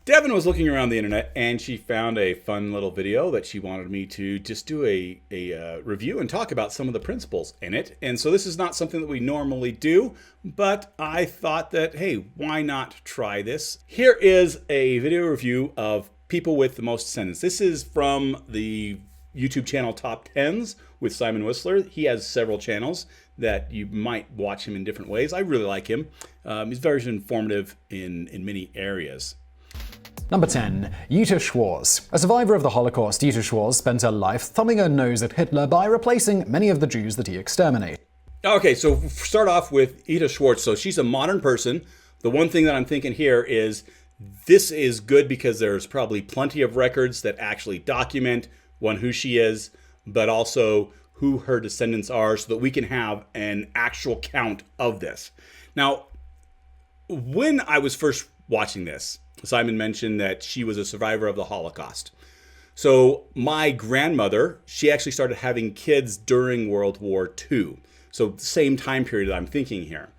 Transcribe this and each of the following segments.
Devin was looking around the internet and she found a fun little video that she wanted me to just do a review and talk about some of the principles in it. And so this is not something that we normally do, but I thought that, hey, why not try this? Here is a video review of people with the most descendants. This is from the YouTube channel Top Tenz with Simon Whistler. He has several channels that you might watch him in different ways. I really like him. He's very informative in many areas. Number 10. Yitta Schwartz. A survivor of the Holocaust, Yitta Schwartz spent her life thumbing her nose at Hitler by replacing many of the Jews that he exterminated. Okay, so start off with Yitta Schwartz. So she's a modern person. The one thing that I'm thinking here is this is good because there's probably plenty of records that actually document, one, who she is, but also who her descendants are so that we can have an actual count of this. Now, when I was first watching this, Simon mentioned that she was a survivor of the Holocaust. So my grandmother, she actually started having kids during World War II. So the same time period that I'm thinking here.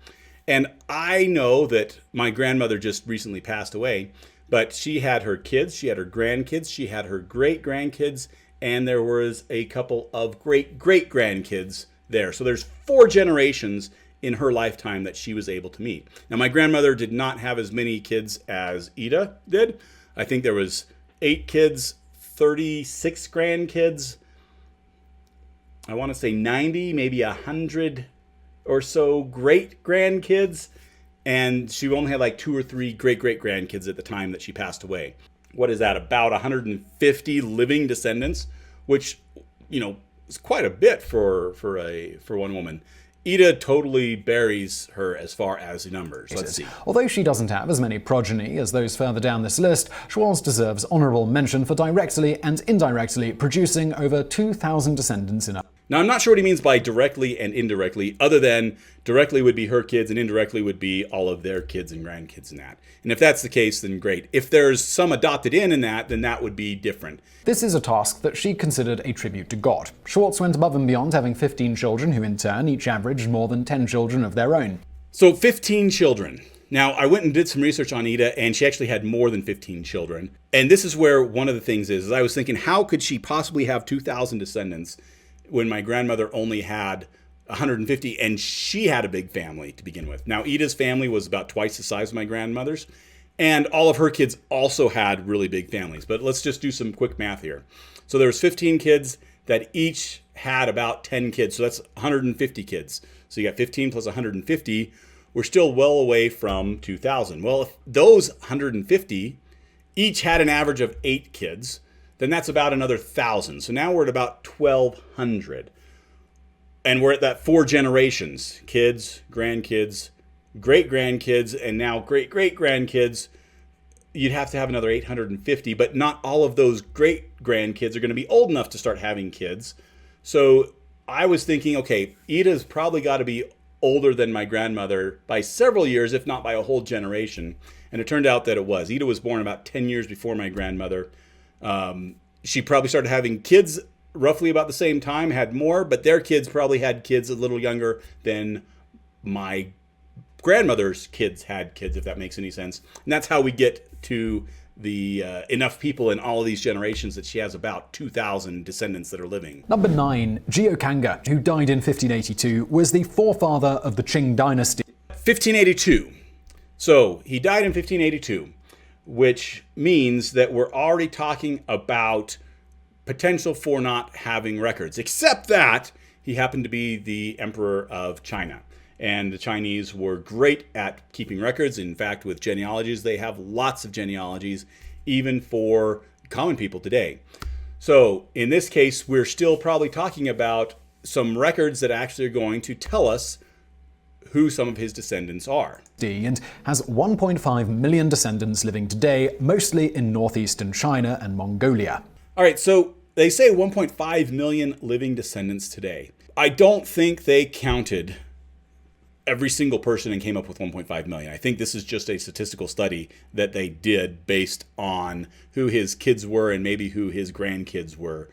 And I know that my grandmother just recently passed away, but she had her kids, she had her grandkids, she had her great-grandkids, and there was a couple of great-great-grandkids there. So there's 4 generations in her lifetime that she was able to meet. Now, my grandmother did not have as many kids as Yitta did. I think there was 8 kids, 36 grandkids. I want to say 90, maybe 100 or so great-grandkids. And she only had like 2 or 3 great-great-grandkids at the time that she passed away. What is that? About 150 living descendants, which, you know, is quite a bit for one woman. Yitta totally buries her as far as the numbers. Let's see. Although she doesn't have as many progeny as those further down this list, Schwartz deserves honorable mention for directly and indirectly producing over 2,000 descendants in her. Now, I'm not sure what he means by directly and indirectly, other than directly would be her kids and indirectly would be all of their kids and grandkids in that. And if that's the case, then great. If there's some adopted in that, then that would be different. This is a task that she considered a tribute to God. Schwartz went above and beyond, having 15 children who in turn each averaged more than 10 children of their own. So 15 children. Now, I went and did some research on Yitta, and she actually had more than 15 children. And this is where one of the things is I was thinking, how could she possibly have 2,000 descendants when my grandmother only had 150, and she had a big family to begin with. Now, Yitta's family was about twice the size of my grandmother's, and all of her kids also had really big families. But let's just do some quick math here. So there was 15 kids that each had about 10 kids, so that's 150 kids. So you got 15 plus 150. We're still well away from 2,000. Well, if those 150 each had an average of 8 kids, then that's about another 1,000. So now we're at about 1,200. And we're at that 4 generations, kids, grandkids, great-grandkids, and now great-great-grandkids. You'd have to have another 850, but not all of those great-grandkids are going to be old enough to start having kids. So I was thinking, okay, Yitta's probably got to be older than my grandmother by several years, if not by a whole generation. And it turned out that it was. Yitta was born about 10 years before my grandmother. She probably started having kids roughly about the same time, had more, but their kids probably had kids a little younger than my grandmother's kids had kids, if that makes any sense. And that's how we get to the enough people in all of these generations that she has about 2,000 descendants that are living. Number 9. Giocangga, who died in 1582, was the forefather of the Qing dynasty. 1582. So he died in 1582. Which means that we're already talking about potential for not having records, except that he happened to be the emperor of China. And the Chinese were great at keeping records. In fact, with genealogies, they have lots of genealogies, even for common people today. So in this case, we're still probably talking about some records that actually are going to tell us who some of his descendants are. And has 1.5 million descendants living today, mostly in northeastern China and Mongolia. All right, so they say 1.5 million living descendants today. I don't think they counted every single person and came up with 1.5 million. I think this is just a statistical study that they did based on who his kids were and maybe who his grandkids were.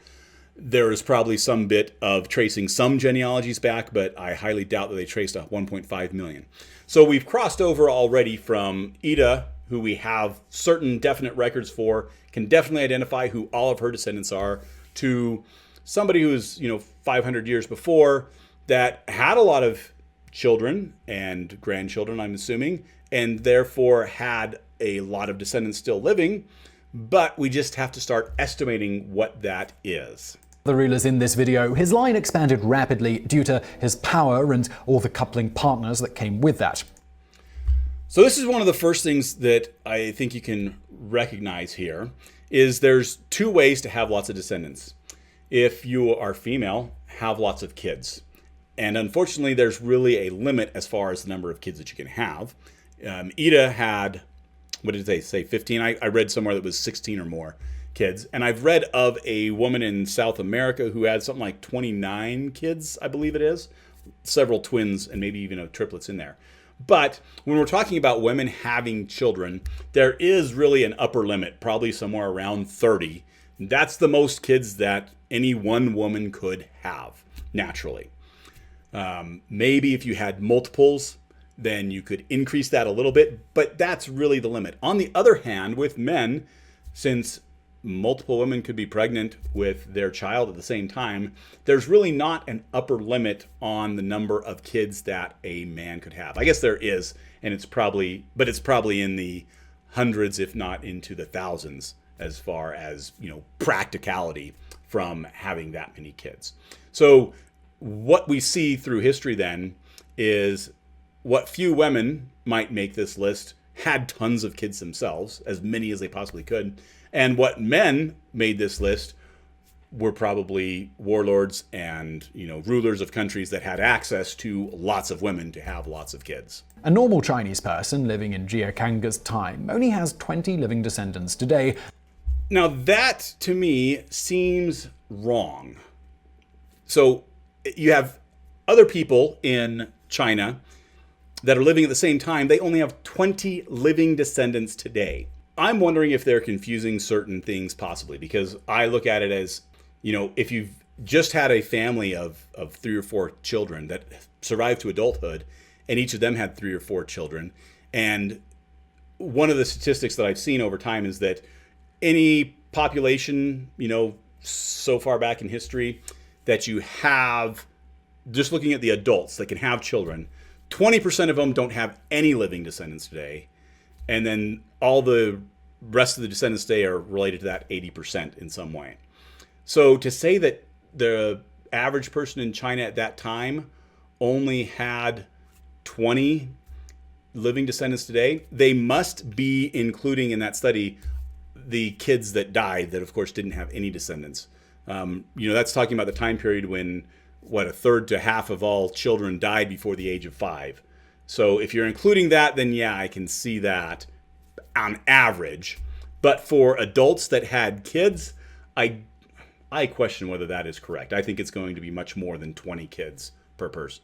There is probably some bit of tracing some genealogies back, but I highly doubt that they traced a 1.5 million. So we've crossed over already from Yitta, who we have certain definite records for, can definitely identify who all of her descendants are, to somebody who's, 500 years before that had a lot of children and grandchildren, I'm assuming, and therefore had a lot of descendants still living, but we just have to start estimating what that is. The rulers in this video, his line expanded rapidly due to his power and all the coupling partners that came with that. So this is one of the first things that I think you can recognize here, is there's two ways to have lots of descendants. If you are female, have lots of kids. And unfortunately, there's really a limit as far as the number of kids that you can have. Yitta had, what did they say, 15? I read somewhere that was 16 or more kids. And I've read of a woman in South America who had something like 29 kids, I believe it is. Several twins and maybe even triplets in there. But when we're talking about women having children, there is really an upper limit, probably somewhere around 30. That's the most kids that any one woman could have, naturally. Maybe if you had multiples, then you could increase that a little bit, but that's really the limit. On the other hand, with men, since multiple women could be pregnant with their child at the same time, there's really not an upper limit on the number of kids that a man could have. I guess there is, and it's probably in the hundreds, if not into the thousands, as far as, practicality from having that many kids. So what we see through history then is what few women might make this list had tons of kids themselves, as many as they possibly could. And what men made this list were probably warlords and, rulers of countries that had access to lots of women to have lots of kids. A normal Chinese person living in Giocangga's time only has 20 living descendants today. Now that, to me, seems wrong. So you have other people in China that are living at the same time. They only have 20 living descendants today. I'm wondering if they're confusing certain things possibly, because I look at it as, if you've just had a family of 3 or 4 children that survived to adulthood, and each of them had 3 or 4 children. And one of the statistics that I've seen over time is that any population, so far back in history that you have, just looking at the adults that can have children, 20% of them don't have any living descendants today. And then all the rest of the descendants today are related to that 80% in some way. So to say that the average person in China at that time only had 20 living descendants today, they must be including in that study the kids that died that, of course, didn't have any descendants. That's talking about the time period when, a third to half of all children died before the age of 5. So if you're including that, then yeah, I can see that on average. But for adults that had kids, I question whether that is correct. I think it's going to be much more than 20 kids per person,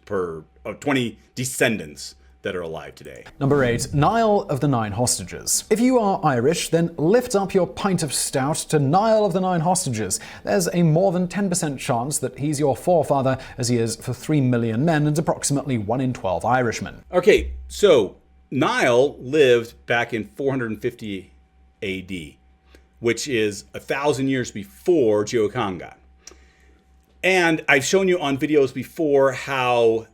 20 descendants that are alive today. Number 8. Niall of the 9 Hostages. If you are Irish, then lift up your pint of stout to Niall of the 9 Hostages. There's a more than 10% chance that he's your forefather, as he is for 3 million men and approximately 1 in 12 Irishmen. Okay, so Niall lived back in 450 AD, which is 1,000 years before Giocangga. And I've shown you on videos before how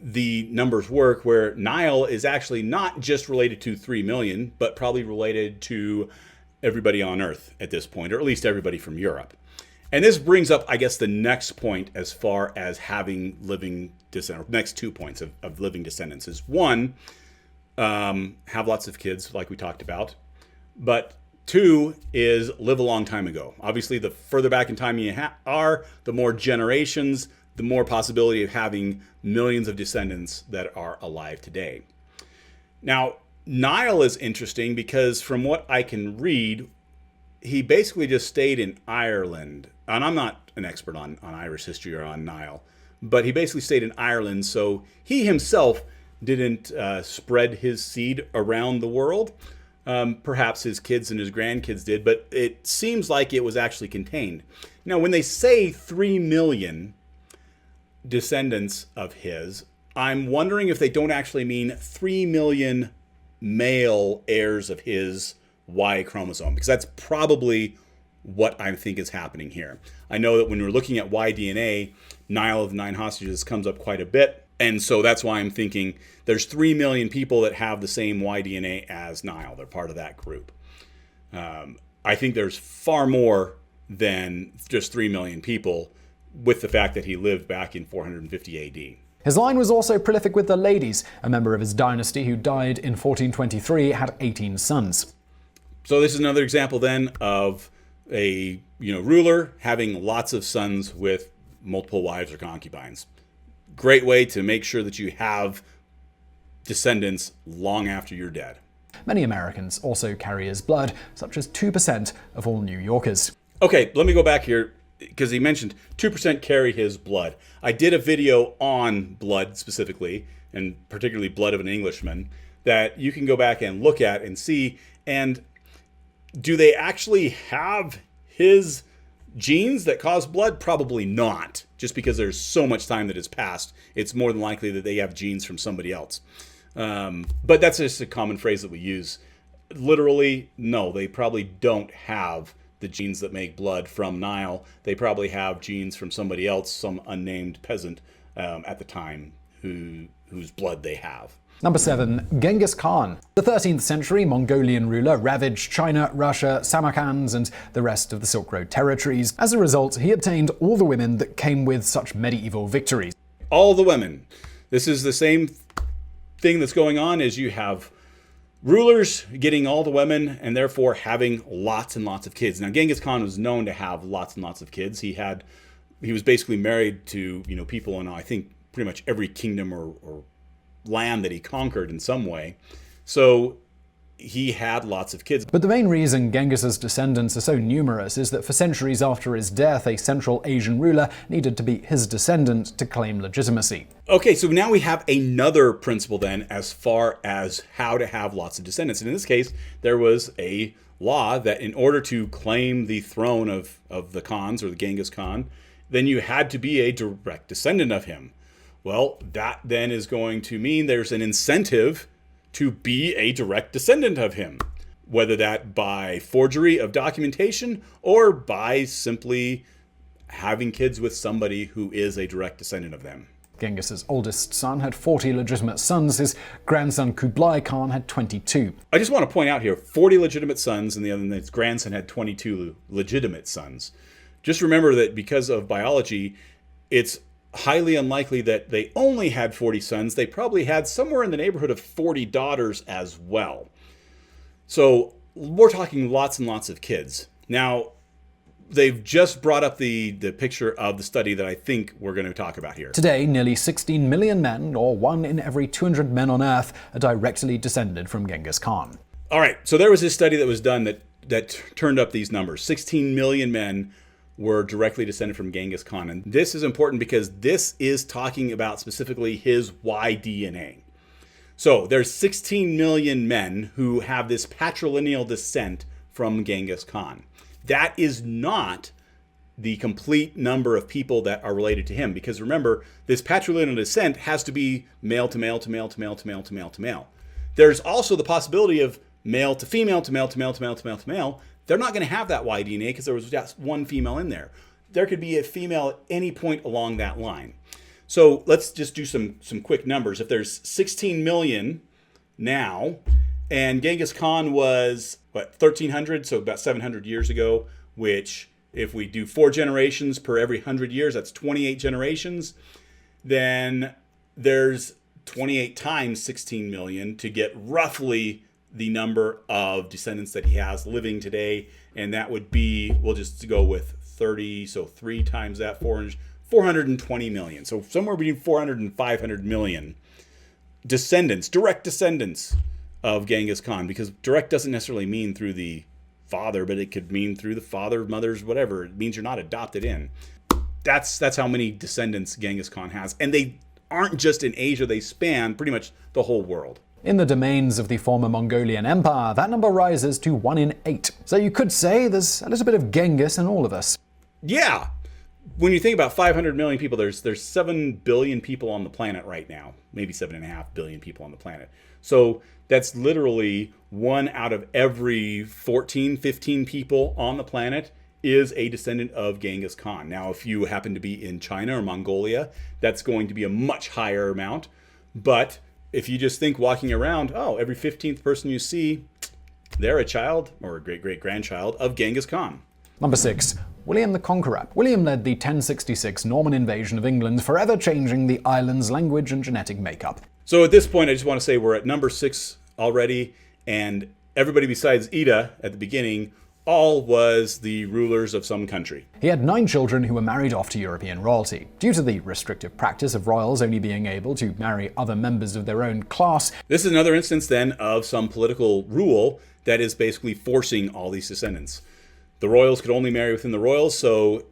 the numbers work, where Niall is actually not just related to 3 million, but probably related to everybody on Earth at this point, or at least everybody from Europe. And this brings up, I guess, the next point as far as having living descendants. Next 2 points of living descendants is, 1, have lots of kids, like we talked about. But 2 is live a long time ago. Obviously, the further back in time you are, the more generations, the more possibility of having millions of descendants that are alive today. Now, Niall is interesting because from what I can read, he basically just stayed in Ireland. And I'm not an expert on Irish history or on Niall, but he basically stayed in Ireland. So he himself didn't spread his seed around the world. Perhaps his kids and his grandkids did, but it seems like it was actually contained. Now, when they say 3 million descendants of his, I'm wondering if they don't actually mean 3 million male heirs of his Y chromosome, because that's probably what I think is happening here. I know that when we're looking at Y DNA, Niall of the Nine Hostages comes up quite a bit. And so that's why I'm thinking there's 3 million people that have the same Y DNA as Niall. They're part of that group. I think there's far more than just 3 million people with the fact that he lived back in 450 AD. His line was also prolific with the ladies. A member of his dynasty who died in 1423 had 18 sons. So this is another example then of a ruler having lots of sons with multiple wives or concubines. Great way to make sure that you have descendants long after you're dead. Many Americans also carry his blood, such as 2% of all New Yorkers. Okay, let me go back here, because he mentioned 2% carry his blood. I did a video on blood specifically, and particularly blood of an Englishman, that you can go back and look at and see. And do they actually have his genes that cause blood? Probably not. Just because there's so much time that has passed, it's more than likely that they have genes from somebody else. But that's just a common phrase that we use. Literally, no, they probably don't have the genes that make blood from Niall. They probably have genes from somebody else, some unnamed peasant at the time whose blood they have. Number 7. Genghis Khan. The 13th century Mongolian ruler ravaged China, Russia, Samarkand, and the rest of the Silk Road territories. As a result, he obtained all the women that came with such medieval victories. All the women. This is the same thing that's going on, is you have rulers getting all the women and therefore having lots and lots of kids. Now, Genghis Khan was known to have lots and lots of kids. He was basically married to people in, I think, pretty much every kingdom or land that he conquered in some way. So he had lots of kids. But the main reason Genghis's descendants are so numerous is that for centuries after his death, a Central Asian ruler needed to be his descendant to claim legitimacy. Okay, so now we have another principle then as far as how to have lots of descendants. And in this case, there was a law that in order to claim the throne of the Khans or the Genghis Khan, then you had to be a direct descendant of him. Well, that then is going to mean there's an incentive to be a direct descendant of him, whether that by forgery of documentation or by simply having kids with somebody who is a direct descendant of them. Genghis's oldest son had 40 legitimate sons. His grandson Kublai Khan had 22. I just want to point out here, 40 legitimate sons, and his grandson had 22 legitimate sons. Just remember that because of biology, it's highly unlikely that they only had 40 sons. They probably had somewhere in the neighborhood of 40 daughters as well. So we're talking lots and lots of kids. Now, they've just brought up the picture of the study that I think we're going to talk about here. Today, nearly 16 million men, or 1 in every 200 men on Earth, are directly descended from Genghis Khan. All right, so there was this study that was done that turned up these numbers. 16 million men were directly descended from Genghis Khan. And this is important because this is talking about specifically his Y DNA. So there's 16 million men who have this patrilineal descent from Genghis Khan. That is not the complete number of people that are related to him, because remember, this patrilineal descent has to be male to male to male to male to male to male to male. There's also the possibility of male to female to male to male to male to male to male. They're not going to have that Y DNA because there was just one female in there. There could be a female at any point along that line. So let's just do some quick numbers. If there's 16 million now, and Genghis Khan was, 1300, so about 700 years ago, which if we do 4 generations per every 100 years, that's 28 generations, then there's 28 times 16 million to get roughly the number of descendants that he has living today. And that would be, we'll just go with 30, so 3 times that, 420 million. So somewhere between 400 and 500 million descendants, direct descendants of Genghis Khan, because direct doesn't necessarily mean through the father, but it could mean through the father, mothers, whatever. It means you're not adopted in. That's how many descendants Genghis Khan has. And they aren't just in Asia, they span pretty much the whole world. In the domains of the former Mongolian Empire, that number rises to 1 in 8. So you could say there's a little bit of Genghis in all of us. Yeah. When you think about 500 million people, there's 7 billion people on the planet right now. Maybe 7.5 billion people on the planet. So that's literally 1 out of every 14, 15 people on the planet is a descendant of Genghis Khan. Now, if you happen to be in China or Mongolia, that's going to be a much higher amount. But if you just think walking around, oh, every 15th person you see, they're a child or a great-great-grandchild of Genghis Khan. Number 6. William the Conqueror. William led the 1066 Norman invasion of England, forever changing the island's language and genetic makeup. So at this point, I just want to say we're at number 6 already, and everybody besides Yitta at the beginning all was the rulers of some country. He had 9 children who were married off to European royalty. Due to the restrictive practice of royals only being able to marry other members of their own class. This is another instance then of some political rule that is basically forcing all these descendants. The royals could only marry within the royals, so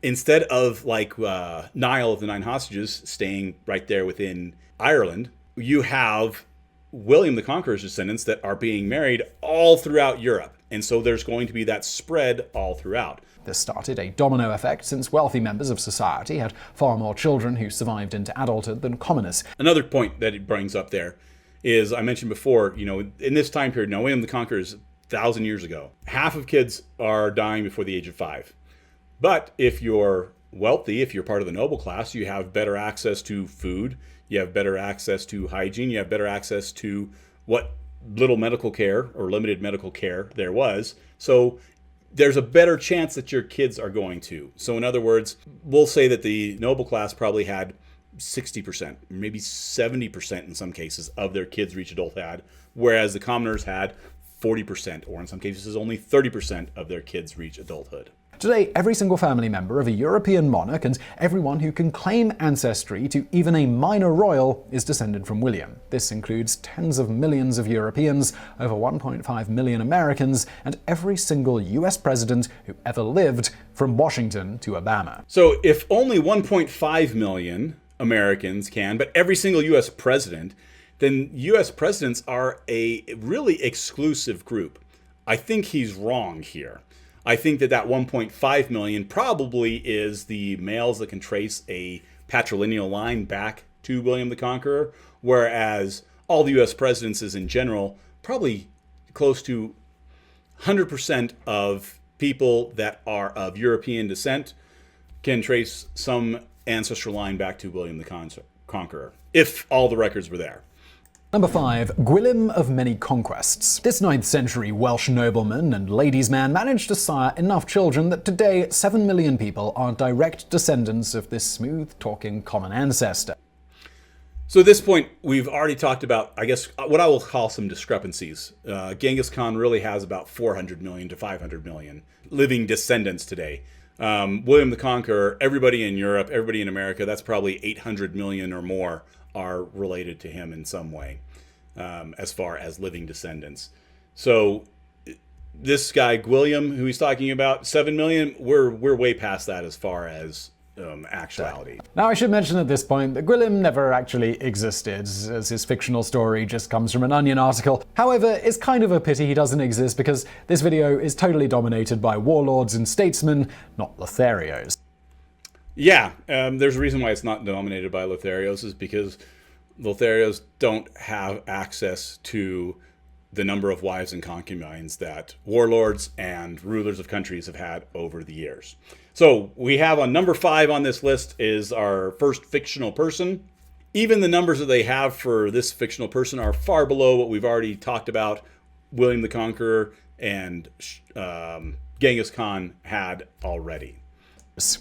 instead of like Niall of the 9 hostages staying right there within Ireland, you have William the Conqueror's descendants that are being married all throughout Europe. And so there's going to be that spread all throughout. This started a domino effect since wealthy members of society had far more children who survived into adulthood than commoners. Another point that it brings up there is, I mentioned before, in this time period, now William the Conqueror is 1,000 years ago. Half of kids are dying before the age of 5. But if you're wealthy, if you're part of the noble class, you have better access to food, you have better access to hygiene, you have better access to what little medical care or limited medical care there was. So there's a better chance that your kids are going to. So in other words, we'll say that the noble class probably had 60%, maybe 70% in some cases of their kids reach adulthood, whereas the commoners had 40%, or in some cases only 30% of their kids reach adulthood. Today, every single family member of a European monarch and everyone who can claim ancestry to even a minor royal is descended from William. This includes tens of millions of Europeans, over 1.5 million Americans, and every single US president who ever lived, from Washington to Obama. So if only 1.5 million Americans can, but every single US president, then US presidents are a really exclusive group. I think he's wrong here. I think that 1.5 million probably is the males that can trace a patrilineal line back to William the Conqueror, whereas all the US presidents is in general probably close to 100% of people that are of European descent can trace some ancestral line back to William the Conqueror, if all the records were there. Number 5. Gwilym of many conquests. This 9th century Welsh nobleman and ladies' man managed to sire enough children that today 7 million people are direct descendants of this smooth-talking common ancestor. So at this point, we've already talked about, I guess, what I will call some discrepancies. Genghis Khan really has about 400 million to 500 million living descendants today. William the Conqueror, everybody in Europe, everybody in America, that's probably 800 million or more are related to him in some way, as far as living descendants. So this guy, Gwilym, who he's talking about, 7 million, we're way past that as far as actuality. Now, I should mention at this point that Gwilym never actually existed, as his fictional story just comes from an Onion article. However, it's kind of a pity he doesn't exist because this video is totally dominated by warlords and statesmen, not Lotharios. Yeah, there's a reason why it's not dominated by Lotharios, is because Lotharios don't have access to the number of wives and concubines that warlords and rulers of countries have had over the years. So we have on number 5 on this list is our first fictional person. Even the numbers that they have for this fictional person are far below what we've already talked about William the Conqueror and Genghis Khan had already.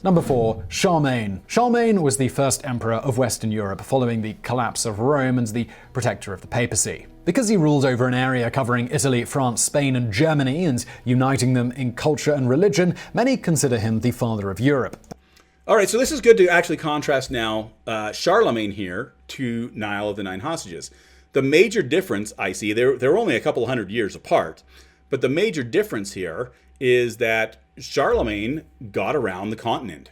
Number 4. Charlemagne. Charlemagne was the first emperor of Western Europe following the collapse of Rome and the protector of the papacy. Because he ruled over an area covering Italy, France, Spain, and Germany and uniting them in culture and religion, many consider him the father of Europe. All right, so this is good to actually contrast now Charlemagne here to Niall of the 9 hostages. The major difference I see, they're only a couple hundred years apart, but the major difference here is that Charlemagne got around the continent.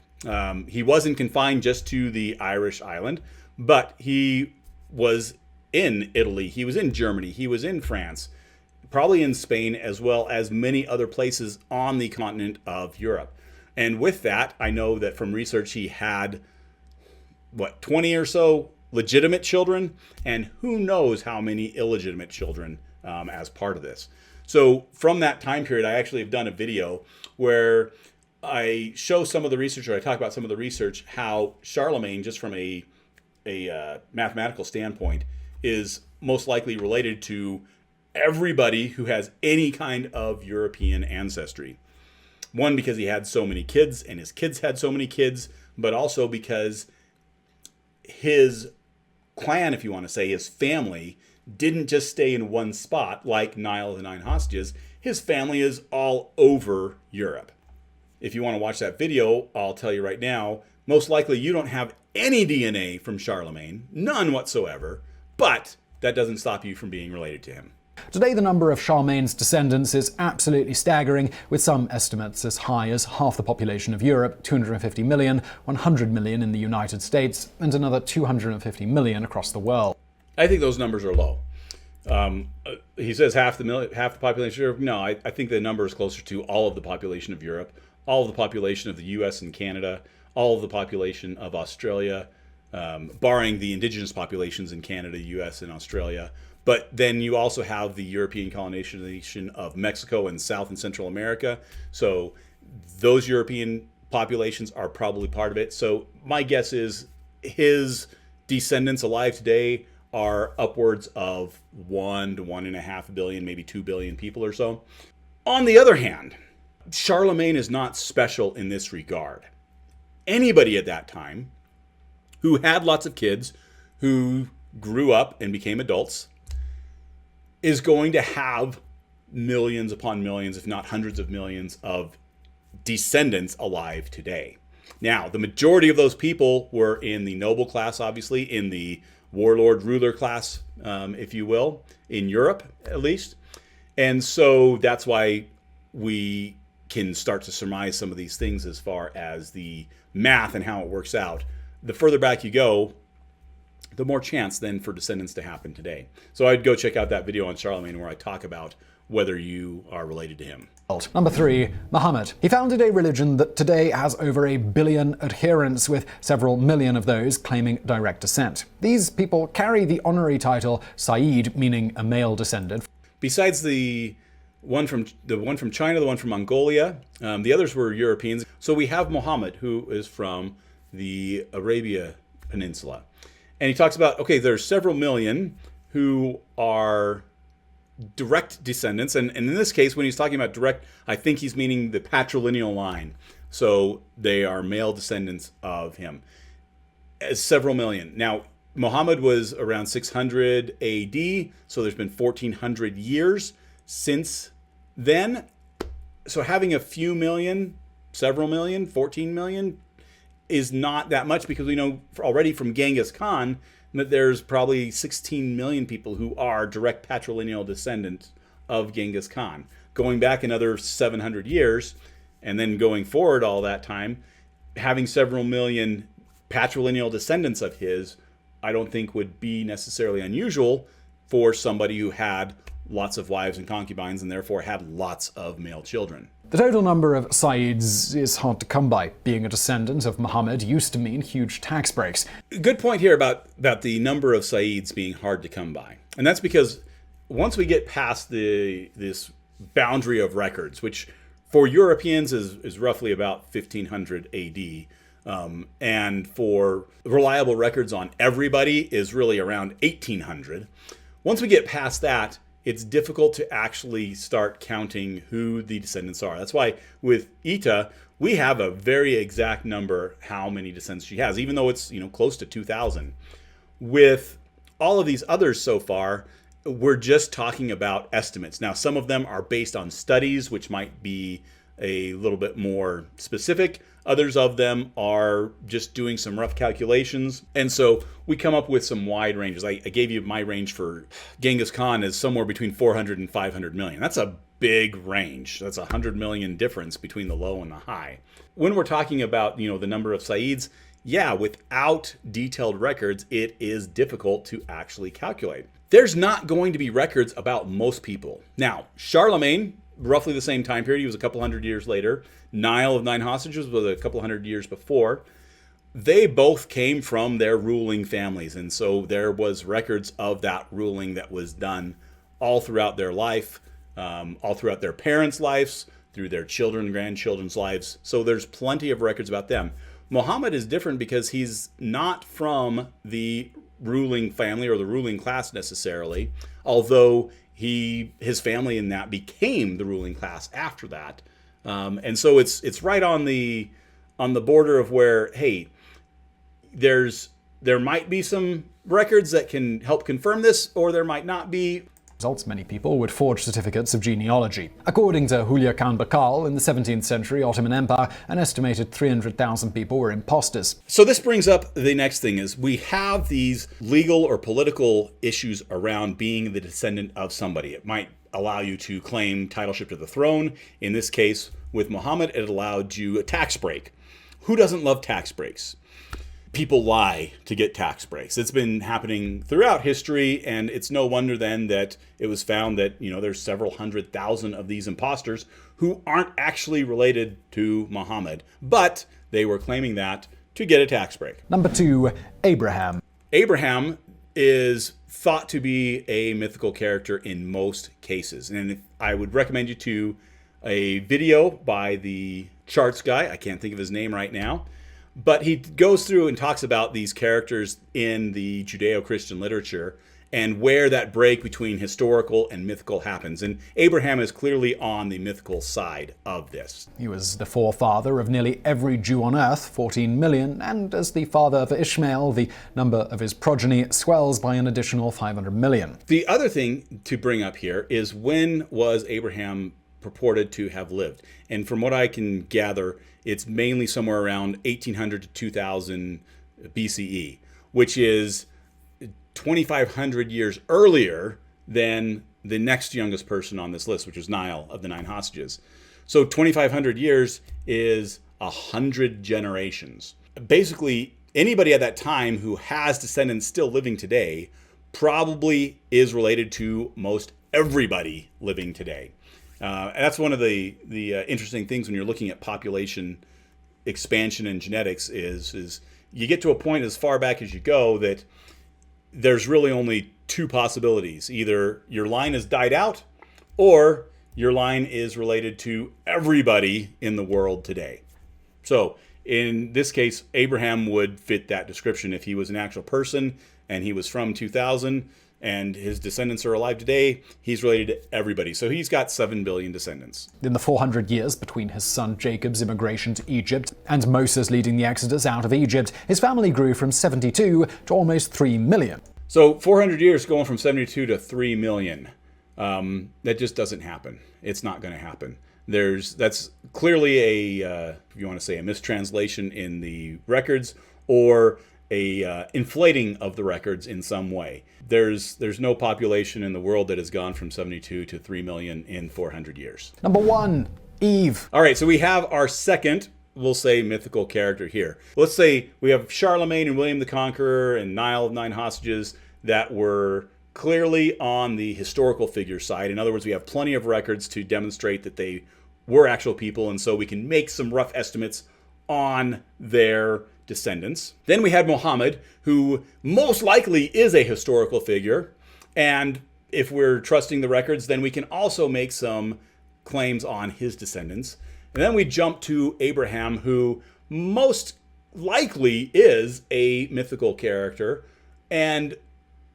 He wasn't confined just to the Irish island, but he was in Italy, he was in Germany, he was in France, probably in Spain, as well as many other places on the continent of Europe. And with that, I know that from research he had, 20 or so legitimate children, and who knows how many illegitimate children as part of this. So from that time period, I actually have done a video where I show some of the research, or I talk about some of the research, how Charlemagne, just from a mathematical standpoint, is most likely related to everybody who has any kind of European ancestry. One, because he had so many kids, and his kids had so many kids, but also because his clan, if you want to say, his family, didn't just stay in one spot like Niall of the Nine Hostages. His family is all over Europe. If you want to watch that video, I'll tell you right now, most likely you don't have any DNA from Charlemagne, none whatsoever, but that doesn't stop you from being related to him. Today, the number of Charlemagne's descendants is absolutely staggering, with some estimates as high as half the population of Europe, 250 million, 100 million in the United States, and another 250 million across the world. I think those numbers are low. He says half the population of Europe. No, I think the number is closer to all of the population of Europe, all of the population of the US and Canada, all of the population of Australia, barring the indigenous populations in Canada, US, and Australia. But then you also have the European colonization of Mexico and South and Central America. So those European populations are probably part of it. So my guess is his descendants alive today are upwards of 1 to 1.5 billion, maybe 2 billion people or so. On the other hand, Charlemagne is not special in this regard. Anybody at that time who had lots of kids, who grew up and became adults, is going to have millions upon millions, if not hundreds of millions, of descendants alive today. Now, the majority of those people were in the noble class, obviously, in the warlord ruler class, if you will, in Europe at least. And so that's why we can start to surmise some of these things as far as the math and how it works out. The further back you go, the more chance then for descendants to happen today. So I'd go check out that video on Charlemagne where I talk about whether you are related to him. Number 3, Muhammad. He founded a religion that today has over 1 billion adherents, with several million of those claiming direct descent. These people carry the honorary title Sayyid, meaning a male descendant. Besides the one from China, the one from Mongolia, the others were Europeans. So we have Muhammad, who is from the Arabia Peninsula. And he talks about, okay, there's several million who are direct descendants. And in this case, when he's talking about direct, I think he's meaning the patrilineal line. So they are male descendants of him. As several million. Now, Muhammad was around 600 AD. So there's been 1400 years since then. So having a few million, several million, 14 million, is not that much, because we know already from Genghis Khan that there's probably 16 million people who are direct patrilineal descendants of Genghis Khan. Going back another 700 years and then going forward all that time, having several million patrilineal descendants of his, I don't think would be necessarily unusual for somebody who had lots of wives and concubines and therefore had lots of male children. The total number of Sayyids is hard to come by. Being a descendant of Muhammad used to mean huge tax breaks. Good point here about the number of Sayyids being hard to come by. And that's because once we get past this boundary of records, which for Europeans is roughly about 1500 AD, and for reliable records on everybody is really around 1800. Once we get past that, it's difficult to actually start counting who the descendants are. That's why with Yitta, we have a very exact number how many descendants she has, even though it's close to 2,000. With all of these others so far, we're just talking about estimates. Now, some of them are based on studies, which might be a little bit more specific. Others of them are just doing some rough calculations. And so we come up with some wide ranges. I gave you my range for Genghis Khan is somewhere between 400 and 500 million. That's a big range. That's 100 million difference between the low and the high. When we're talking about, the number of Sayyids, yeah, without detailed records, it is difficult to actually calculate. There's not going to be records about most people. Now, Charlemagne, roughly the same time period, he was a couple hundred years later. Niall of Nine Hostages was a couple hundred years before. they both came from their ruling families. And so there was records of that ruling that was done all throughout their life, all throughout their parents' lives, through their children, grandchildren's lives. So there's plenty of records about them. Muhammad is different because he's not from the ruling family or the ruling class necessarily, although his family in that became the ruling class after that. And so it's right on the border of where, hey, there might be some records that can help confirm this, or there might not be. Results, many people would forge certificates of genealogy. According to Hülya Khan Bakal, in the 17th century Ottoman Empire, an estimated 300,000 people were imposters. So this brings up the next thing is we have these legal or political issues around being the descendant of somebody. It might allow you to claim titleship to the throne. In this case, with Muhammad, it allowed you a tax break. Who doesn't love tax breaks? People lie to get tax breaks. It's been happening throughout history, and it's no wonder then that it was found that, there's several 100,000 of these imposters who aren't actually related to Muhammad, but they were claiming that to get a tax break. Number 2, Abraham. Abraham is thought to be a mythical character in most cases, and I would recommend you to a video by the charts guy. I can't think of his name right now. But he goes through and talks about these characters in the Judeo-Christian literature and where that break between historical and mythical happens. And Abraham is clearly on the mythical side of this. He was the forefather of nearly every Jew on earth, 14 million, and as the father of Ishmael, the number of his progeny swells by an additional 500 million. The other thing to bring up here is, when was Abraham purported to have lived? And from what I can gather, it's mainly somewhere around 1800 to 2000 BCE, which is 2,500 years earlier than the next youngest person on this list, which was Niall of the 9 hostages. So 2,500 years is 100 generations. Basically, anybody at that time who has descendants still living today probably is related to most everybody living today. And that's one of the interesting things when you're looking at population expansion and genetics is you get to a point as far back as you go that there's really only 2 possibilities. Either your line has died out, or your line is related to everybody in the world today. So in this case, Abraham would fit that description. If he was an actual person and he was from 2000, and his descendants are alive today, he's related to everybody. So he's got 7 billion descendants. In the 400 years between his son Jacob's immigration to Egypt and Moses leading the Exodus out of Egypt, his family grew from 72 to almost 3 million. So 400 years going from 72 to 3 million. That just doesn't happen. It's not going to happen. That's clearly if you want to say, a mistranslation in the records, or a inflating of the records in some way. There's no population in the world that has gone from 72 to 3 million in 400 years. Number 1, Eve. All right, so we have our second, we'll say, mythical character here. Let's say we have Charlemagne and William the Conqueror and Niall of 9 hostages that were clearly on the historical figure side. In other words, we have plenty of records to demonstrate that they were actual people, and so we can make some rough estimates on their descendants. Then we had Muhammad, who most likely is a historical figure, and if we're trusting the records, then we can also make some claims on his descendants. And then we jump to Abraham, who most likely is a mythical character, and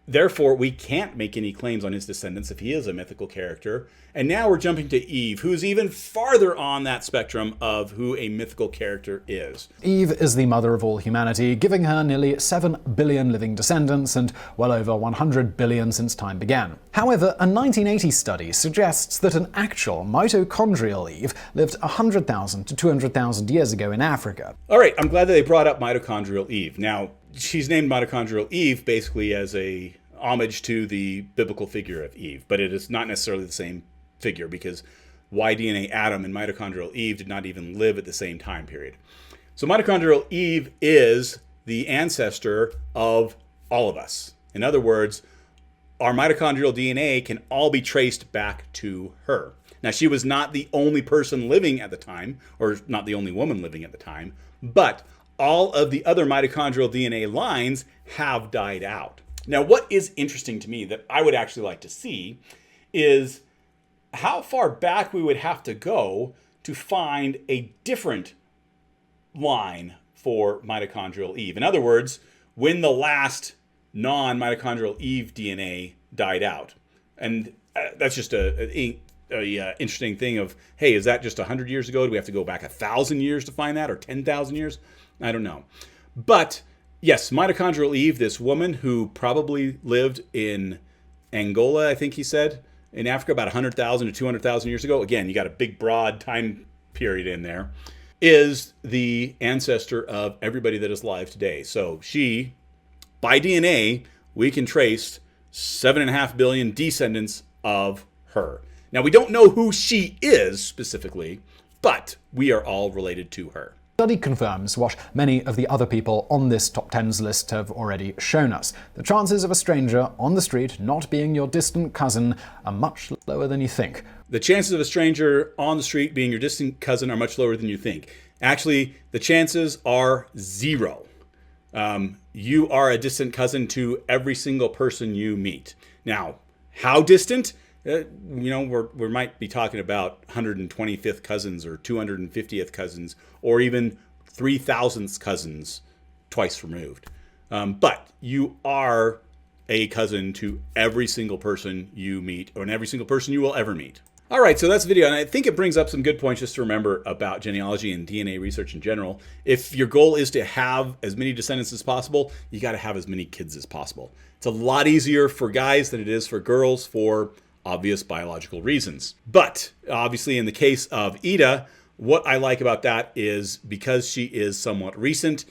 therefore we can't make any claims on his descendants if he is a mythical character. And now we're jumping to Eve, who's even farther on that spectrum of who a mythical character is. Eve is the mother of all humanity, giving her nearly 7 billion living descendants and well over 100 billion since time began. However, a 1980 study suggests that an actual mitochondrial Eve lived 100,000 to 200,000 years ago in Africa. All right, I'm glad that they brought up mitochondrial Eve. Now, she's named mitochondrial Eve basically as a homage to the biblical figure of Eve, but it is not necessarily the same figure, because Y-DNA Adam and mitochondrial Eve did not even live at the same time period. So mitochondrial Eve is the ancestor of all of us. In other words, our mitochondrial DNA can all be traced back to her. Now, she was not the only person living at the time, or not the only woman living at the time, but all of the other mitochondrial DNA lines have died out. Now, what is interesting to me that I would actually like to see is how far back we would have to go to find a different line for mitochondrial Eve. In other words, when the last non-mitochondrial Eve DNA died out. And that's just a interesting thing of, hey, is that just 100 years ago? Do we have to go back 1,000 years to find that, or 10,000 years? I don't know. But yes, mitochondrial Eve, this woman who probably lived in Angola, I think he said, in Africa about 100,000 to 200,000 years ago. Again, you got a big, broad time period in there. Is the ancestor of everybody that is alive today. So she, by DNA, we can trace 7.5 billion descendants of her. Now, we don't know who she is specifically, but we are all related to her. Study confirms what many of the other people on this top 10s list have already shown us. The chances of a stranger on the street not being your distant cousin are much lower than you think. The chances of a stranger on the street being your distant cousin are much lower than you think. Actually, the chances are 0. You are a distant cousin to every single person you meet. Now, how distant? We might be talking about 125th cousins or 250th cousins or even 3,000th cousins twice removed. But you are a cousin to every single person you meet, or every single person you will ever meet. All right, so that's the video, and I think it brings up some good points just to remember about genealogy and DNA research in general. If your goal is to have as many descendants as possible, you got to have as many kids as possible. It's a lot easier for guys than it is for girls for obvious biological reasons. But obviously in the case of Yitta, what I like about that is because she is somewhat recent,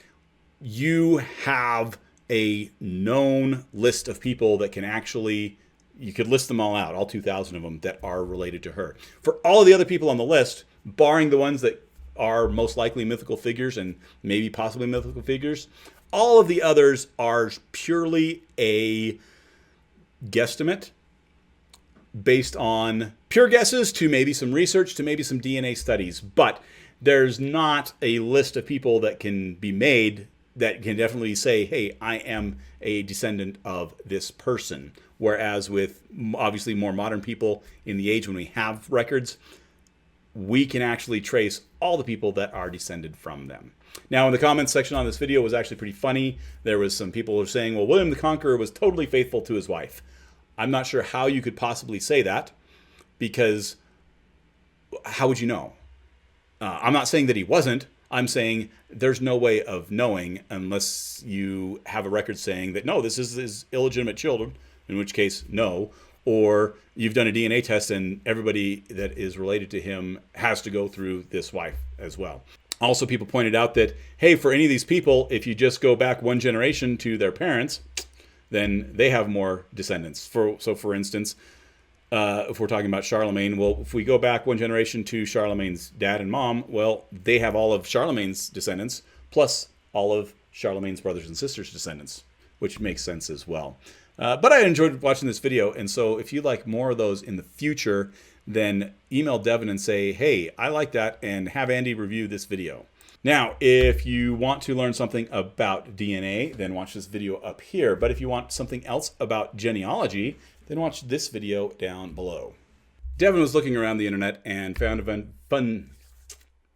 you have a known list of people that can actually, you could list them all out, all 2,000 of them that are related to her. For all of the other people on the list, barring the ones that are most likely mythical figures and maybe possibly mythical figures, all of the others are purely a guesstimate based on pure guesses to maybe some research to maybe some DNA studies. But there's not a list of people that can be made that can definitely say, hey, I am a descendant of this person. Whereas with obviously more modern people in the age when we have records, we can actually trace all the people that are descended from them. Now, in the comments section on this video was actually pretty funny. There was some people who were saying, well, William the Conqueror was totally faithful to his wife. I'm not sure how you could possibly say that, because how would you know? I'm not saying that he wasn't. I'm saying there's no way of knowing unless you have a record saying that, no, this is his illegitimate children, in which case, no. Or you've done a DNA test and everybody that is related to him has to go through this wife as well. Also, people pointed out that, hey, for any of these people, if you just go back one generation to their parents, then they have more descendants. So for instance, if we're talking about Charlemagne, well, if we go back one generation to Charlemagne's dad and mom, well, they have all of Charlemagne's descendants, plus all of Charlemagne's brothers and sisters' descendants, which makes sense as well. But I enjoyed watching this video, and so if you'd like more of those in the future, then email Devin and say, hey, I like that, and have Andy review this video. Now, if you want to learn something about DNA, then watch this video up here. But if you want something else about genealogy, then watch this video down below. Devin was looking around the internet and found a fun